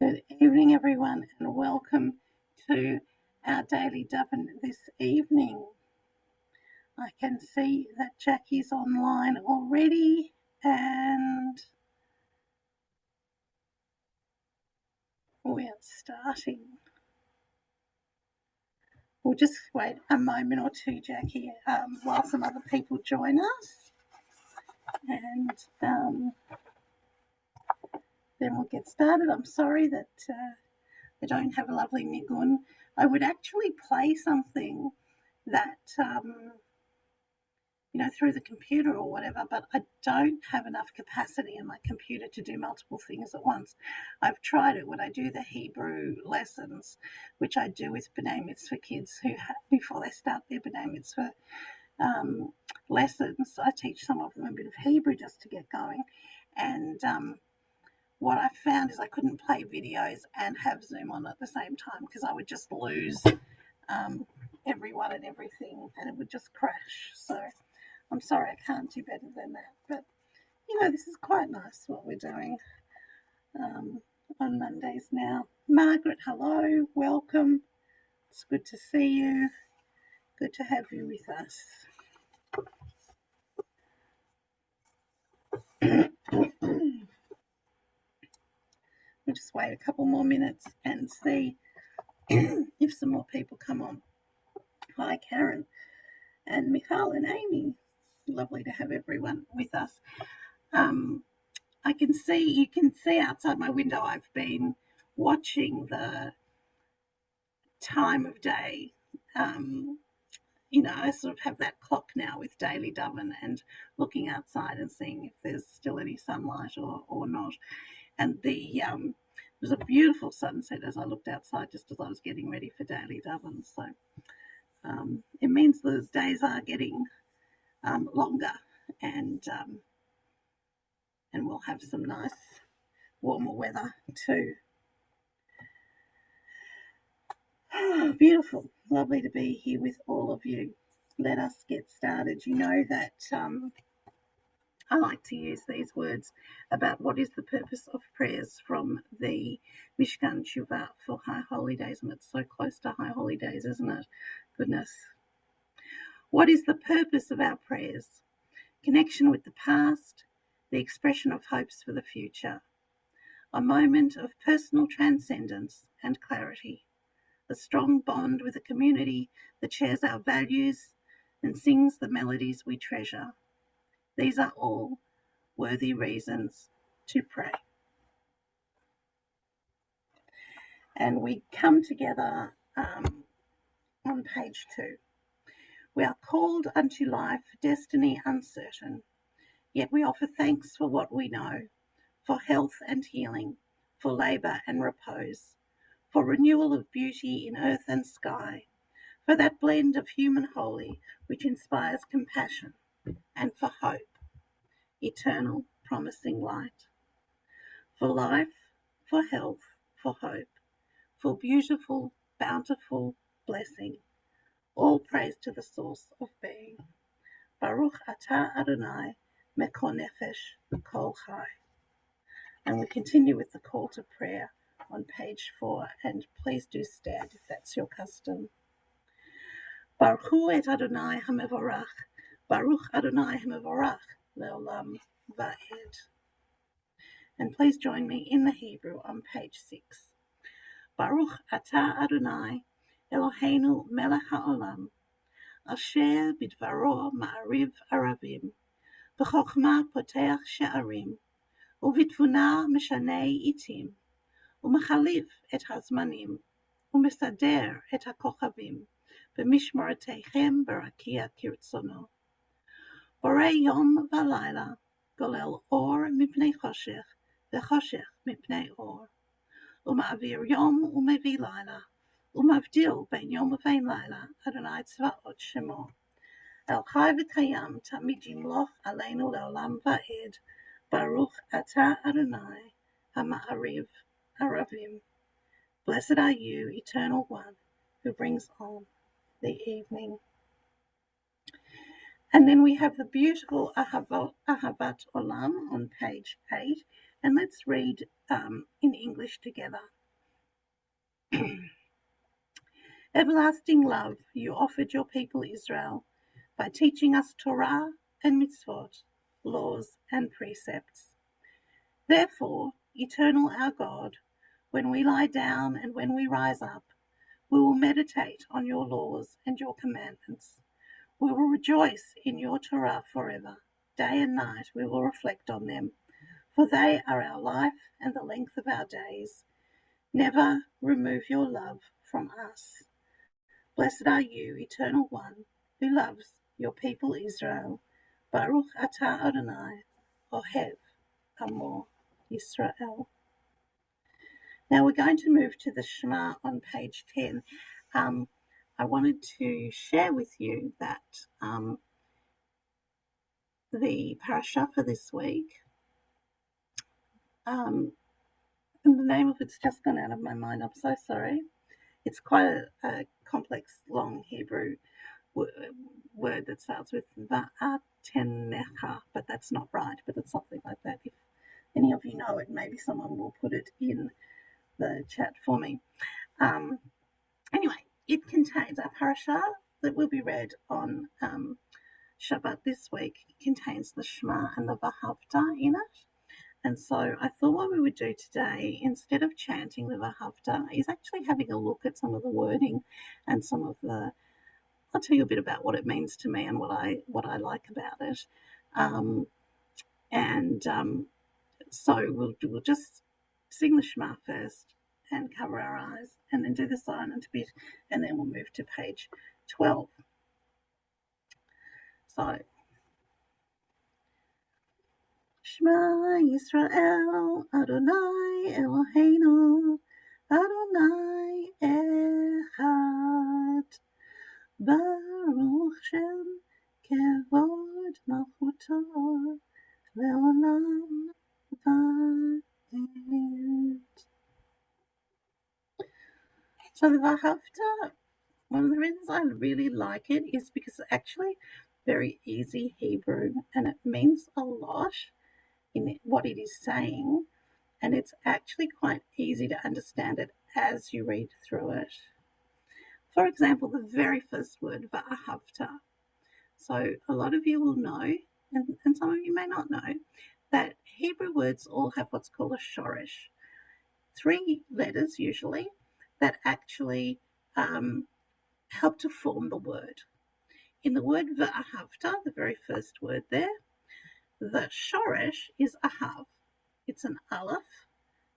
Good evening, everyone, and welcome to our daily Daven this evening. I can see that Jackie's online already, and we're starting. We'll just wait a moment or two, Jackie, while some other people join us, and then we'll get started. I'm sorry that I don't have a lovely nigun. I would actually play something that, through the computer or whatever, but I don't have enough capacity in my computer to do multiple things at once. I've tried it when I do the Hebrew lessons, which I do with B'nai Mitzvah kids who, before they start their B'nai Mitzvah lessons, I teach some of them a bit of Hebrew just to get going. And what I found is I couldn't play videos and have Zoom on at the same time because I would just lose everyone and everything, and it would just crash. So I'm sorry, I can't do better than that. But, this is quite nice what we're doing on Mondays now. Margaret, hello, welcome. It's good to see you. Good to have you with us. We'll just wait a couple more minutes and see if some more people come on. Hi, Karen and Michal and Amy. Lovely to have everyone with us. You can see outside my window I've been watching the time of day. I sort of have that clock now with daily Daven and looking outside and seeing if there's still any sunlight or not. And it was a beautiful sunset as I looked outside just as I was getting ready for daily Daven. So it means the days are getting longer, and we'll have some nice warmer weather too. Beautiful, lovely to be here with all of you. Let us get started. You know that I like to use these words about what is the purpose of prayers from the Mishkan Tshuva for High Holy Days, and it's so close to High Holy Days, isn't it? Goodness. What is the purpose of our prayers? Connection with the past, the expression of hopes for the future, a moment of personal transcendence and clarity, a strong bond with a community that shares our values and sings the melodies we treasure. These are all worthy reasons to pray. And we come together on page 2. We are called unto life, destiny uncertain, yet we offer thanks for what we know, for health and healing, for labour and repose, for renewal of beauty in earth and sky, for that blend of human holy which inspires compassion, and for hope, eternal promising light, for life, for health, for hope, for beautiful, bountiful blessing. All praise to the source of being. Baruch atah Adonai mekol nefesh kol chai. And we continue with the call to prayer on page 4, and please do stand if that's your custom. Baruch et Adonai hamevorach, Baruch Adonai hamevorach leolam va'ed. And please join me in the Hebrew on page 6. Baruch atah Adonai Eloheinu melech haolam, asher bidvaro ma'ariv aravim, b'chokhmah poteach she'arim, ובתבונה משנה עיתים, ומחליף את הזמנים, ומסדר את הכוכבים, במשמרתכם ברקיע כרצונו. בורא יום ולילה, גולל אור מפני חושך, וחושך מפני אור, ומעביר יום ומביא לילה, ומבדיל בין יום ובין לילה, אדוני צבאות שמו. אל חי וקיים תמיד ימלוך עלינו לעולם ועד, Baruch atah Adonai ha'ma'ariv aravim. Blessed are you, Eternal One, who brings on the evening. And then we have the beautiful Ahavat Olam on page 8, and let's read in English together. Everlasting love you offered your people Israel by teaching us Torah and mitzvot, laws and precepts. Therefore, eternal our God, when we lie down and when we rise up, we will meditate on your laws and your commandments. We will rejoice in your Torah forever. Day and night we will reflect on them, for they are our life and the length of our days. Never remove your love from us. Blessed are you, Eternal One, who loves your people Israel. Baruch atah Adonai, Ohev Amo Yisrael. Now we're going to move to the Shema on page 10. I wanted to share with you that the parasha for this week, and the name of it's just gone out of my mind. I'm so sorry. It's quite a complex, long Hebrew word that starts with va'atenecha, but that's not right, but it's something like that. If any of you know it, maybe someone will put it in the chat for me. Anyway, it contains a parasha that will be read on Shabbat this week. It contains the Shema and the Vahavta in it. And so I thought what we would do today, instead of chanting the Vahavta, is actually having a look at some of the wording and some of the, I'll tell you a bit about what it means to me and what I like about it. So we'll just sing the Shema first and cover our eyes, and then do the silent bit, and then we'll move to page 12. So, Shema Yisrael, Adonai Eloheinu, Adonai Echad, Baruch Shem Kevod Malchuto, Leolam Va'ed. So the Vahavta, one of the reasons I really like it is because it's actually very easy Hebrew, and it means a lot in what it is saying, and it's actually quite easy to understand it as you read through it. For example, the very first word, Va'ahavta. So a lot of you will know, and some of you may not know, that Hebrew words all have what's called a shorish. 3 letters usually that actually help to form the word. In the word Va'ahavta, the very first word there, the shorish is ahav. It's an aleph,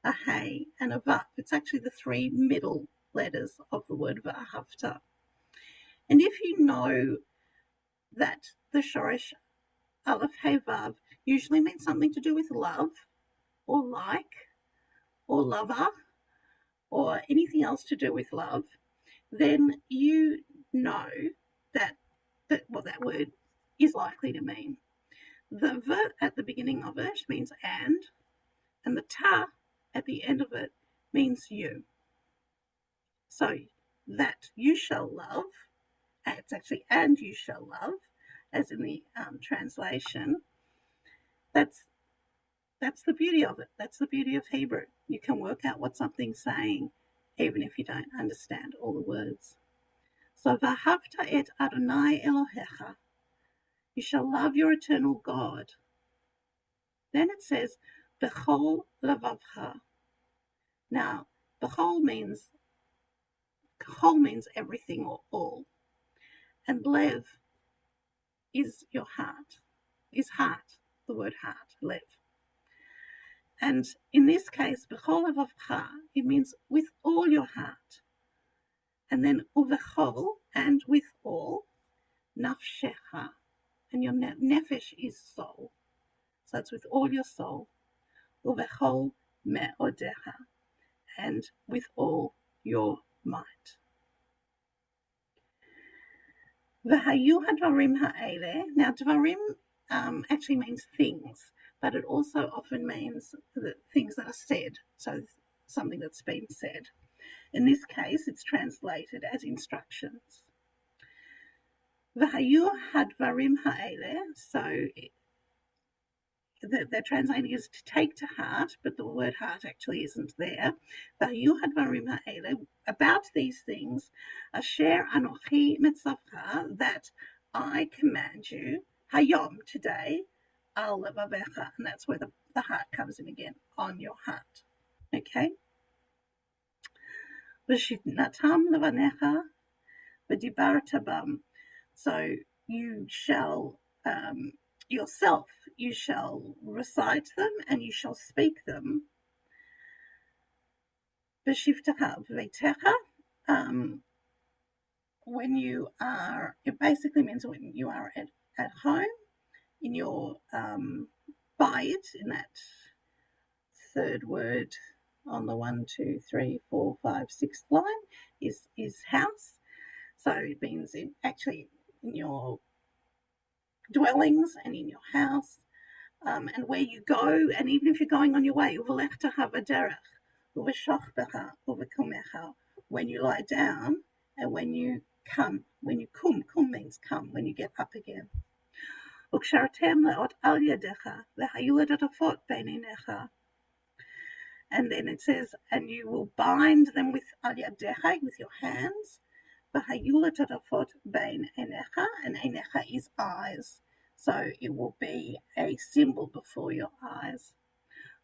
a hey, and a vav. It's actually the 3 middle letters of the word Va'ahavta. And if you know that the shorish aleph, hey, vav usually means something to do with love, or like, or lover, or anything else to do with love, then you know what that word is likely to mean. The v at the beginning of it means and the ta at the end of it means you. So that you shall love, it's actually and you shall love, as in the translation. That's the beauty of it. That's the beauty of Hebrew. You can work out what something's saying even if you don't understand all the words. So Vahavta et Adonai Elohecha. You shall love your eternal God. Then it says, Bechol levavcha. Now, Bechol means everything or all. And lev is your heart, the word heart, lev. And in this case, Bechol levavcha, it means with all your heart. And then uvechol, and with all, nafshecha. And your nefesh is soul. So it's with all your soul. Uvechol me'odeha. And with all your might. V'hayu hadvarim ha'ele. Now, dvarim actually means things, but it also often means the things that are said. So something that's been said. In this case, it's translated as instructions. V'hayu hadvarim ha'ele. So they're translating as to take to heart, but the word heart actually isn't there. About these things, asher anochi mitzavcha, that I command you, hayom, today, al levavecha, and that's where the heart comes in again, on your heart. Okay? V'shitnatam levanecha v'dibarta bam. So you shall yourself, you shall recite them and you shall speak them. B'shivtecha v'veitecha, when you are, it basically means when you are at home, in your bayit, in that third word on the 1, 2, 3, 4, 5, 6th line is house. So it means actually in your dwellings and in your house, and where you go, and even if you're going on your way, when you lie down and when you come, kum means come, when you get up again. And then it says, and you will bind them with al yadecha, with your hands. And enecha is eyes, so it will be a symbol before your eyes.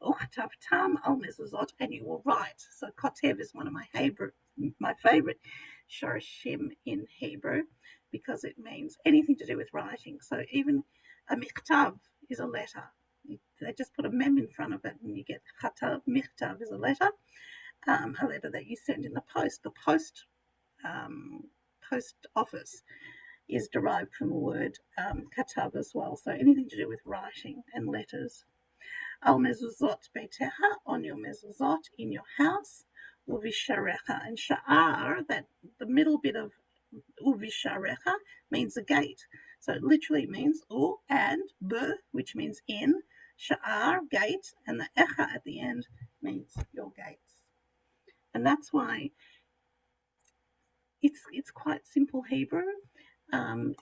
And you will write. So kotev is one of my favorite shorashim in Hebrew, because it means anything to do with writing. So even a michtav is a letter. They just put a mem in front of it, and you get chatav. Michtav is a letter that you send in the post. The post office is derived from the word katav as well. So anything to do with writing and letters. Al mezuzot beiteha, on your mezuzot, in your house. Uvisharecha, and sha'ar, that the middle bit of uvisharecha means a gate. So it literally means u and b, which means in, sha'ar, gate, and the echa at the end means your gates. And that's why it's quite simple Hebrew.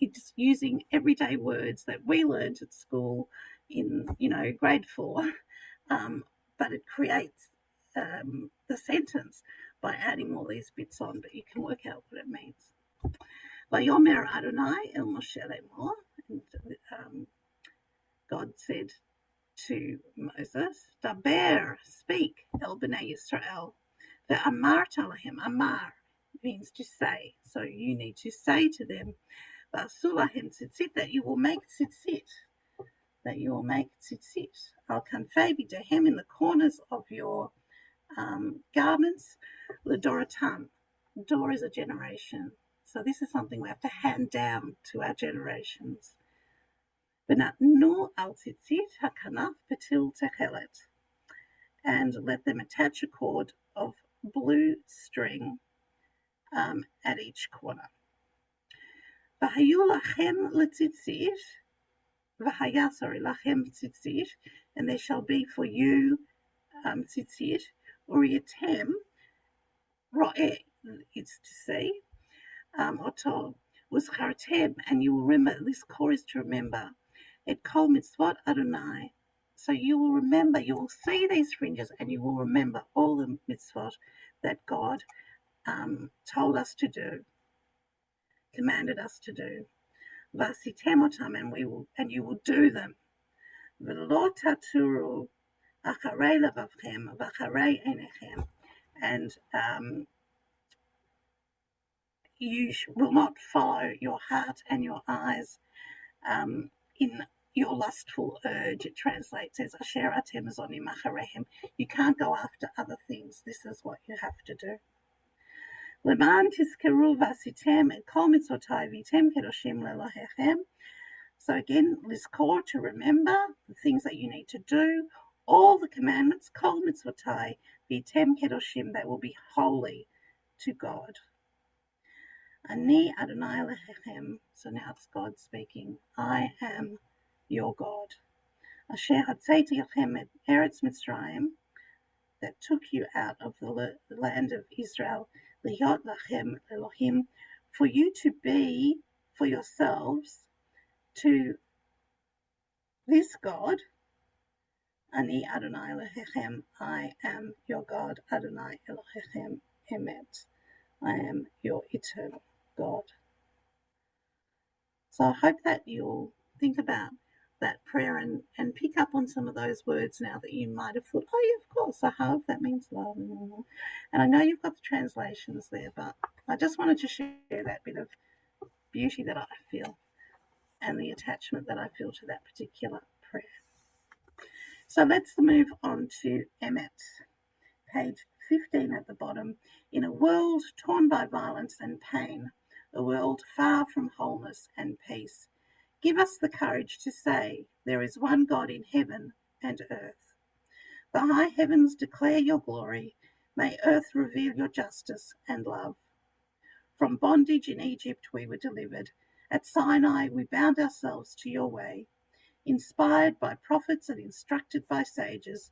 It's using everyday words that we learned at school in grade 4, but it creates the sentence by adding all these bits on. But you can work out what it means. Vayomer Adonai el Moshe lemor, and God said to Moses, Daber, speak, el b'nei Yisrael. The amar talahem, amar means to say. So you need to say to them, V'asulahem tzitzit, that you will make tzitzit. That you will make tzitzit. Al kanfei b'dehem, in the corners of your garments. L'doratam. Dor is a generation. So this is something we have to hand down to our generations. V'natnu al tzitzit hakanaf betil techelet. And let them attach a cord of blue string at each corner. V'hayu lachem letzitzit, lachem tzitzit, and there shall be for you tzitzit, uriyatem, ro'eh, it's to see, oto, uschartem, and you will remember, this core is to remember, et kol mitzvot Adonai. So you will remember, you will see these fringes, and you will remember all the mitzvot that God told us to do, commanded us to do. Vasitem otam, and you will do them. V'lo taturu acharei levavchem v'acharei einechem, and you will not follow your heart and your eyes in your lustful urge. It translates as asher atem zonim acharehem. You can't go after other things. This is what you have to do. Leman tizkeru vasitem et kol mitzvotai vitem kedoshim lelohechem. So again, lizkor, to remember the things that you need to do, all the commandments, kol mitzvotai vitem kedoshim, that will be holy to God. Ani Adonai lehechem. So now it's God speaking. I am your God. Asher hatzeiti lechem et eretz Mitzrayim, that took you out of the land of Israel, lihot lachem Elohim, for you to be for yourselves to this God, Ani Adonai Elohechem, I am your God, Adonai Elohechem Emet. I am your eternal God. So I hope that you'll think about that prayer and pick up on some of those words now that you might have thought, oh yeah, of course, Ahav, that means love. And I know you've got the translations there, but I just wanted to share that bit of beauty that I feel and the attachment that I feel to that particular prayer. So let's move on to Emet, page 15 at the bottom. In a world torn by violence and pain, a world far from wholeness and peace, give us the courage to say there is one God in heaven and earth. The high heavens declare your glory. May earth reveal your justice and love. From bondage in Egypt we were delivered. At Sinai we bound ourselves to your way. Inspired by prophets and instructed by sages,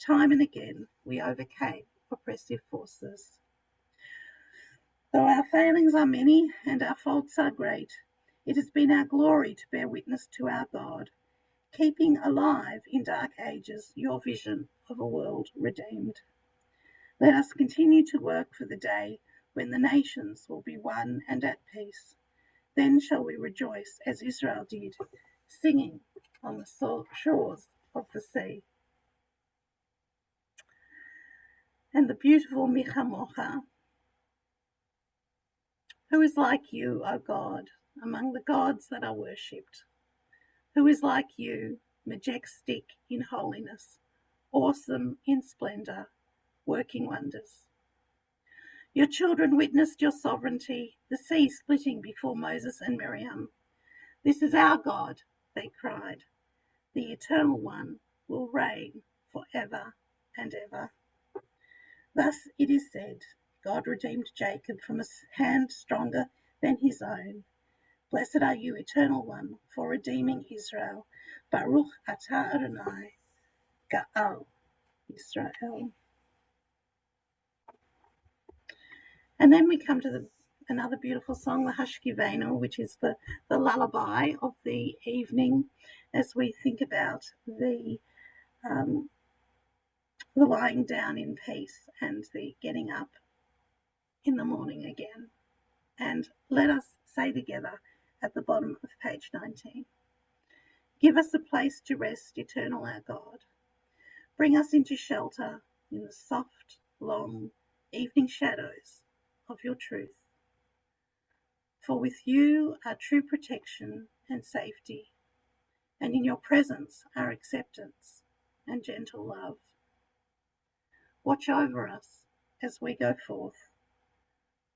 time and again we overcame oppressive forces. Though our failings are many and our faults are great, it has been our glory to bear witness to our God, keeping alive in dark ages your vision of a world redeemed. Let us continue to work for the day when the nations will be one and at peace. Then shall we rejoice as Israel did, singing on the shores of the sea. And the beautiful Micha Mocha, who is like you, O God, among the gods that are worshipped? Who is like you, majestic in holiness, awesome in splendor, working wonders? Your children witnessed your sovereignty, the sea splitting before Moses and Miriam. This is our God, they cried. The Eternal One will reign forever and ever. Thus it is said, God redeemed Jacob from a hand stronger than his own. Blessed are you, Eternal One, for redeeming Israel. Baruch atah Adonai, Ga'al Israel. And then we come to another beautiful song, the Hashkivenu, which is the lullaby of the evening as we think about the lying down in peace and the getting up in the morning again. And let us say together at the bottom of page 19, give us a place to rest, eternal our God. Bring us into shelter in the soft, long evening shadows of your truth. For with you are true protection and safety, and in your presence are acceptance and gentle love. Watch over us as we go forth.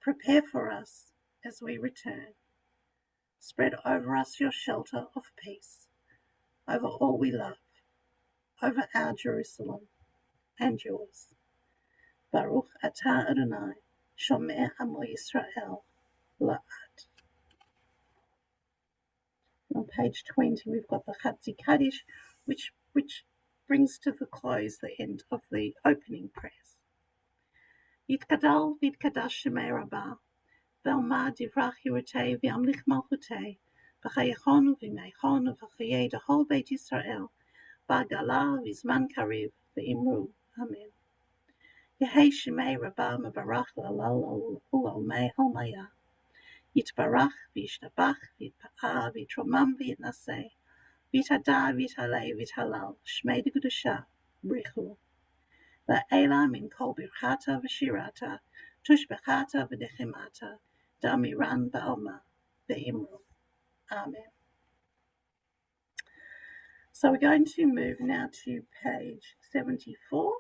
Prepare for us as we return. Spread over us your shelter of peace, over all we love, over our Jerusalem and yours. Baruch atah Adonai, Shomer Amo Yisrael, La'ad. On page 20, we've got the Chatzi Kaddish, which brings to the close the end of the opening prayers. Yitkadal v'yitkadash shemei Rabbah, v'alma divrach Yirutei v'yamlich malchutei, v'chayechon v'meichon v'chayei dehol Beit Yisrael, ba'gala v'zman kariv v'imru. Amen. Yehei shemei Rabbah mevarach l'alal u'almei almaya. Yitbarach v'yishtabach v'yitpa'ah v'yitromam v'yitnaseh, v'yitada v'yitalei v'yitalal, shmei d'kedusha brichu. La'ela min kol birchata v'shirata, tushbechata v'dechemata, damiran ba'alma v'imru. Amen. So we're going to move now to page 74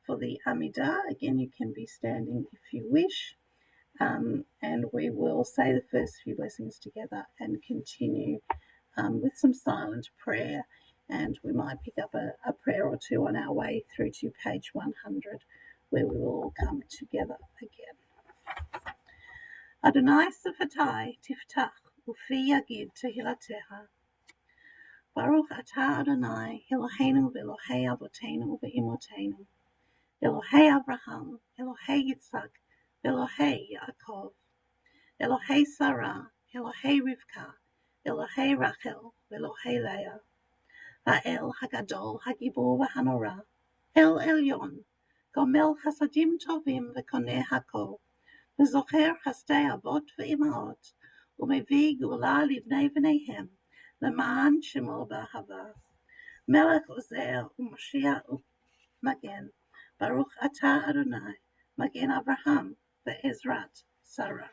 for the Amidah. Again, you can be standing if you wish. And we will say the first few blessings together and continue with some silent prayer, and we might pick up a prayer or two on our way through to page 100, where we will all come together again. Adonai Sefatai Tiftach Ufi Yagid Tehilateha. Baruch Atah Adonai Eloheinu v'Elohei Avoteinu v'Imotenu, Elohei Abraham, Elohei Yitzhak, Elohei Yaakov, Elohei Sarah, Elohei Rivka, Elohei Rachel, Elohei Leah, האל הגדול, הגיבור והנורא, אל עליון, גומל חסדים טובים וקונה הכל, וזוכר חסדי אבות ואמהות, ומביא גאולה לבני בניהם, למען שמו באהבה. מלך עוזר ומושיע ומגן, ברוך אתה אדוני, מגן אברהם בעזרת שרה.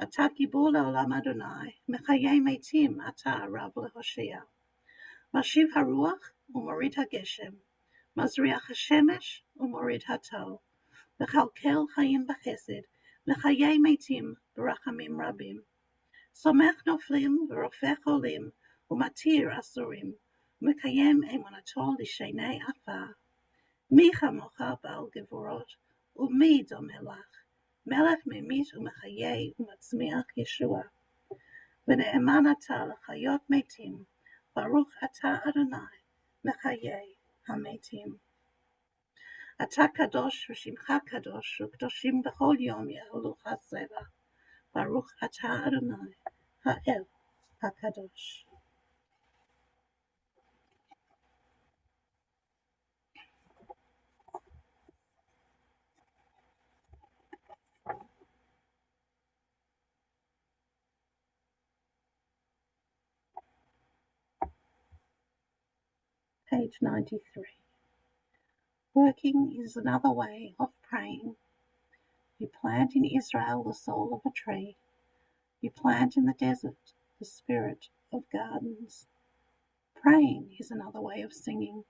אתה גיבור לעולם אדוני, מחיי מתים אתה רב להושיע. משיב הרוח ומוריד הגשם, מזריח השמש ומוריד הטל, מכלכל חיים בחסד, לחיי מתים ברחמים רבים. סומך נופלים ורופא חולים, ומתיר אסורים, ומקיים אמונתו לשני עפר. מי כמוך בעל גבורות, ומי דומה לך, מלך ממית ומחיה ומצמיח ישוע. ונאמן אתה לחיות מתים, ברוך אתה אדוני, מחיי המתים. אתה קדוש ושמך קדוש, וקדושים בכל יום יהלוך סבח. ברוך אתה אדוני, האל הקדוש. Page 93. Working is another way of praying. You plant in Israel the soul of a tree. You plant in the desert the spirit of gardens. Praying is another way of singing.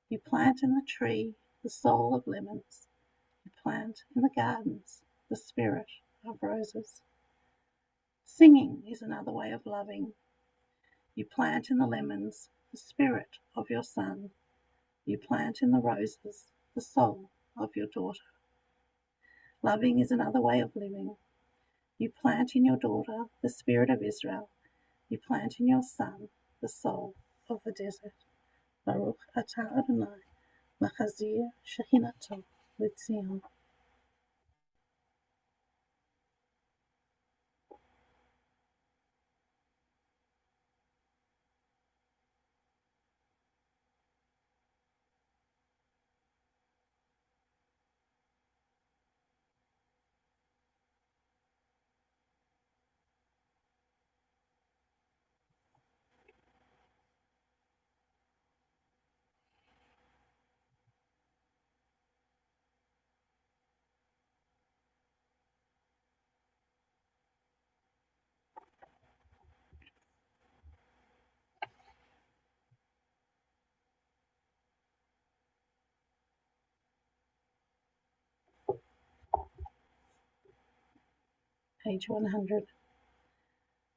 You plant in the tree the soul of lemons. You plant in the gardens the spirit of roses. Singing is another way of loving. You plant in the lemons the spirit of your son. You plant in the roses the soul of your daughter. Loving is another way of living. You plant in your daughter the spirit of Israel. You plant in your son the soul of the desert. Baruch atah Adonai, machazir shechinato l'tzion. Page 100.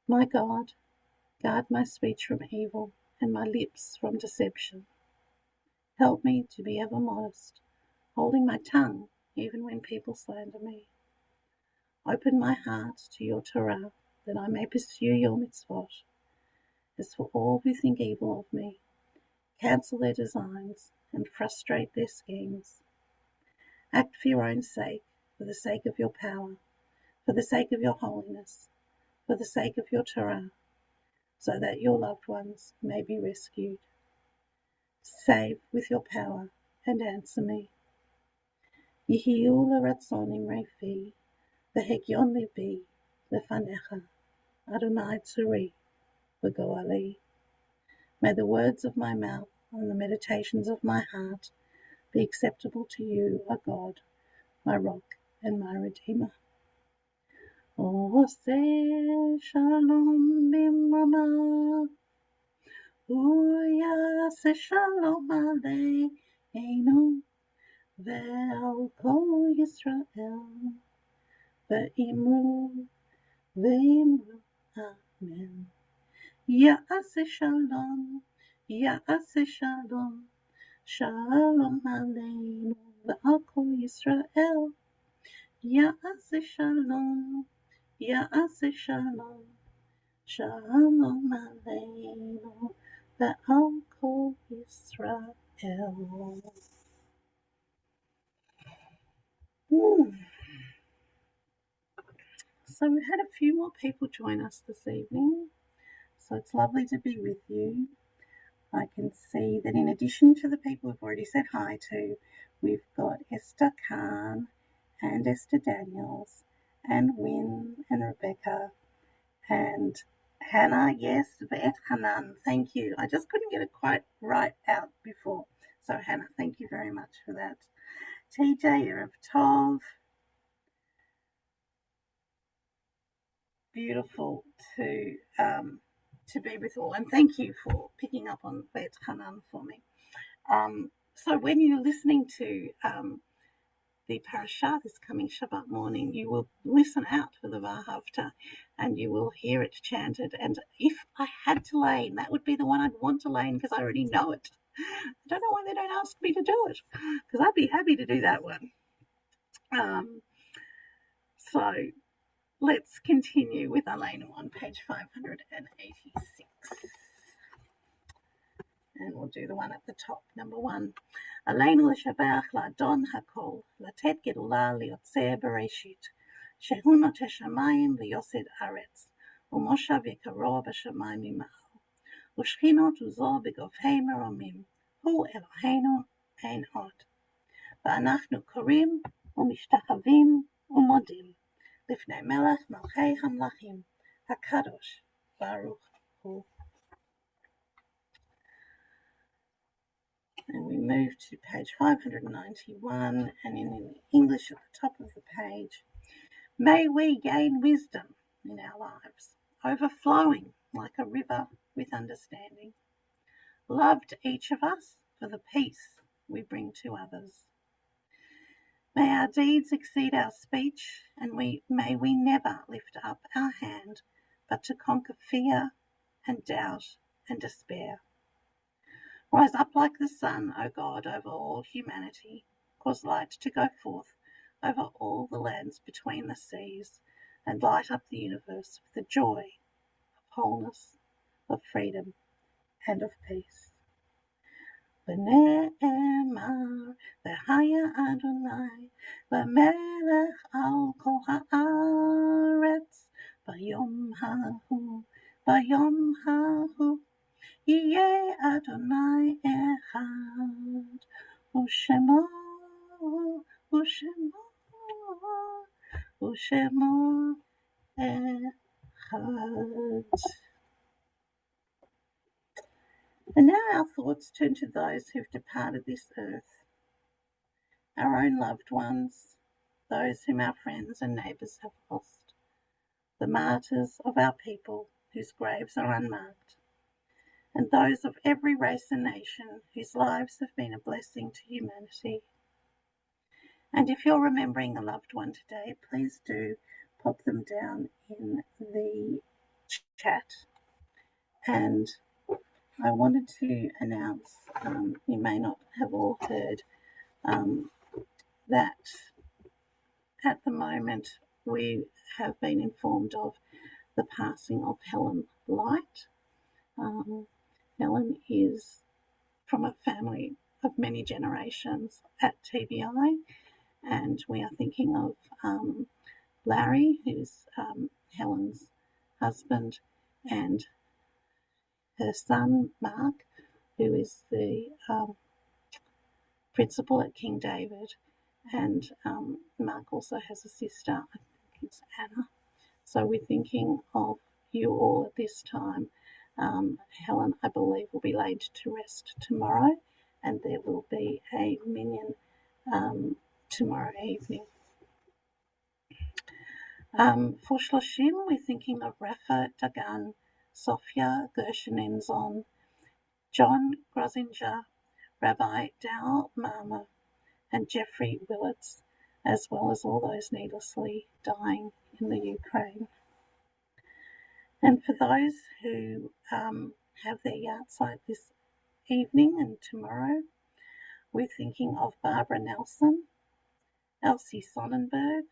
My God, guard my speech from evil and my lips from deception. Help me to be ever modest, holding my tongue even when people slander me. Open my heart to your Torah, that I may pursue your mitzvot. As for all who think evil of me, cancel their designs and frustrate their schemes. Act for your own sake, for the sake of your power, for the sake of your holiness, for the sake of your Torah, so that your loved ones may be rescued. Save with your power and answer me. Yihiu l'ratzon imrei fi, v'hegyon libi lefanecha, Adonai tzuri v'goali. May the words of my mouth and the meditations of my heart be acceptable to you, O God, my rock and my redeemer. Oseh shalom bimrama, uyaseh shalom aleinu, ve'al kol Yisrael, ve'imru amen. Ya'aseh shalom, shalom aleinu, ve'al kol Yisrael. Ya'aseh shalom, shalom aleinu, ve'al kol Yisrael. So we've had a few more people join us this evening, so it's lovely to be with you. I can see that in addition to the people we've already said hi to, we've got Esther Khan and Esther Daniels and Wynne and Rebecca and Hannah. Yes, Vet Hanan, thank you. I just couldn't get it quite right out before. So Hannah, thank you very much for that. TJ, Erev Tov. Beautiful to be with all, and thank you for picking up on Vet Hanan for me. So when you're listening to the parasha this coming Shabbat morning, you will listen out for the Vahavta and you will hear it chanted. And if I had to lane, that would be the one I'd want to lane because I already know it. I don't know why they don't ask me to do it because I'd be happy to do that one. So let's continue with Aleinu on page 586. And we'll do the one at the top, number 1. עלינו לשבח לאדון הכל, לתת גדולה ליוצא בראשית, שהוא נוטה שמיים ויוסד ארץ, ומושב יקרו בשמיים ממעל, ושכינות עוזו בגופי מרומים, הוא אלוהינו אין עוד. ואנחנו קוראים ומשתחווים ומודים, לפני מלך מלכי המלכים, הקדוש ברוך הוא. And we move to page 591, and in the English at the top of the page, may we gain wisdom in our lives, overflowing like a river with understanding. Loved each of us for the peace we bring to others. May our deeds exceed our speech, and may we never lift up our hand, but to conquer fear and doubt and despair. Rise up like the sun, O God, over all humanity. Cause light to go forth over all the lands between the seas, and light up the universe with the joy of wholeness, of freedom, and of peace. ונאמר, והיה אדוני למלך על כל הארץ, ביום ההוא, יהיה אדוני אחד, ושמו אחד. And now our thoughts turn to those who've departed this earth, our own loved ones, those whom our friends and neighbours have lost, the martyrs of our people whose graves are unmarked, and those of every race and nation whose lives have been a blessing to humanity. And if you're remembering a loved one today, please do pop them down in the chat. And I wanted to announce, you may not have all heard, that at the moment we have been informed of the passing of Helen Light. Helen is from a family of many generations at TBI, and we are thinking of Larry, who's Helen's husband, and her son Mark, who is the principal at King David, and Mark also has a sister, I think it's Anna. So we're thinking of you all at this time. Helen, I believe, will be laid to rest tomorrow, and there will be a minyan tomorrow evening. For Shloshim, we're thinking of Rafa Dagan, Sophia Gershonenzon, John Grosinger, Rabbi Dal Mama, and Jeffrey Willits, as well as all those needlessly dying in the Ukraine. And for those who have their yahrzeit this evening and tomorrow, we're thinking of Barbara Nelson, Elsie Sonnenberg,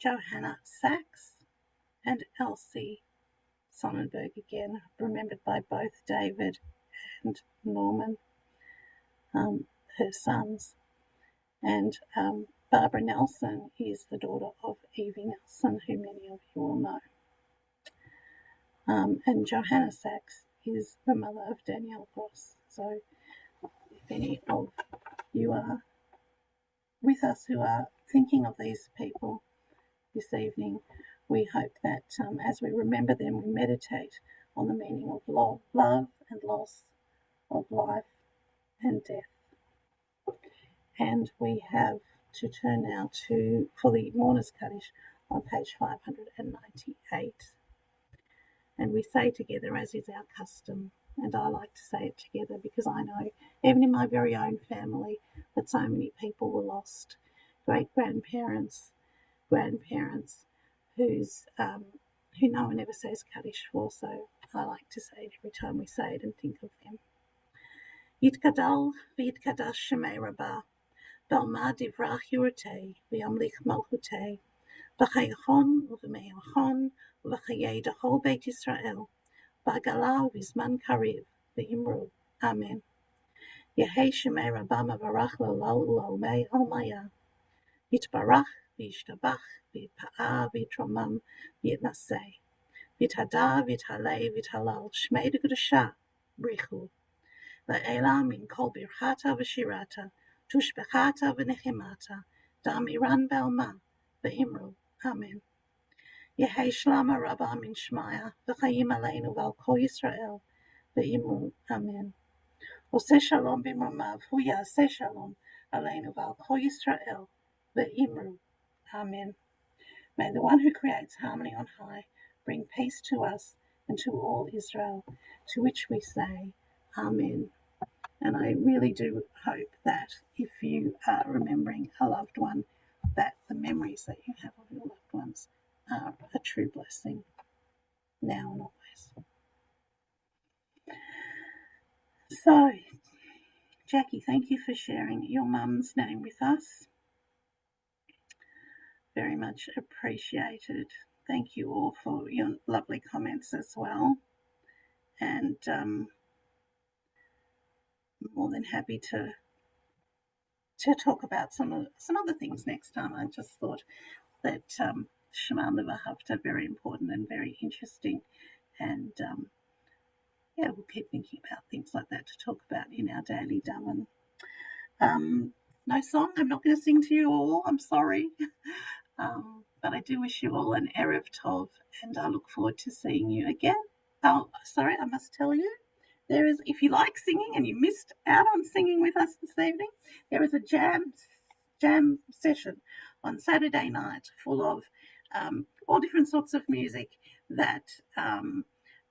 Johanna Sachs, and Elsie Sonnenberg again, remembered by both David and Norman, her sons. And Barbara Nelson is the daughter of Evie Nelson, who many of you will know. And Johanna Sachs is the mother of Danielle Gross. So if any of you are with us who are thinking of these people this evening, we hope that as we remember them, we meditate on the meaning of love and loss, of life and death. And we have to turn now for the Mourners Kaddish on page 598. And we say together, as is our custom, and I like to say it together because I know, even in my very own family, that so many people were lost. Great-grandparents, grandparents, who no one ever says Kaddish for, so I like to say it every time we say it and think of them. Yitkadal v'yitkadash shemei Rabbah, b'alma divrach yurtei, v'yamlich malchutei, v'chayachon u'v'meyachon, v'chayei dachol Beit Yisrael, b'agala v'zman kariv, v'imru. Amen. Yehei shemei Rabbah mavarach l'olal u'olmei almaya, yitbarach v'yishtabach v'yitpa'ah v'yitromam v'yitnaseh, v'yithada v'yithalei v'yithalal shmei d'kedusha brichu, La'ela min kol birchata v'shirata, tushbechata v'nechemata, da'amiran b'alma, v'imru. Amen. Yehei shlama rabba min shmaya, v'chayim aleinu v'al kol Yisrael, v'imru. Amen. Oseh shalom b'mromav, hu ya'aseh shalom aleinu v'al kol Yisrael, v'imru. Amen. May the one who creates harmony on high bring peace to us and to all Israel, to which we say, Amen. And I really do hope that if you are remembering a loved one, that the memories that you have of your loved ones are a true blessing now and always. So, Jackie, thank you for sharing your mum's name with us. Very much appreciated. Thank you all for your lovely comments as well. And more than happy to talk about some other things next time. I just thought that Shema Levahavta, very important and very interesting, and we'll keep thinking about things like that to talk about in our daily Daven. No song. I'm not going to sing to you all. I'm sorry, but I do wish you all an Erev Tov, and I look forward to seeing you again. Oh, sorry, I must tell you. There is, if you like singing and you missed out on singing with us this evening, there is a jam session on Saturday night full of all different sorts of music that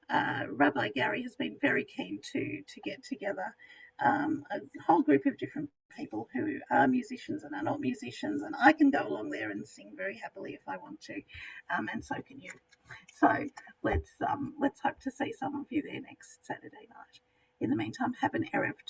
Rabbi Gary has been very keen to get together. A whole group of different people who are musicians and are not musicians, and I can go along there and sing very happily if I want to, and so can you. So let's hope to see some of you there next Saturday night. In the meantime, have an Erev Tov.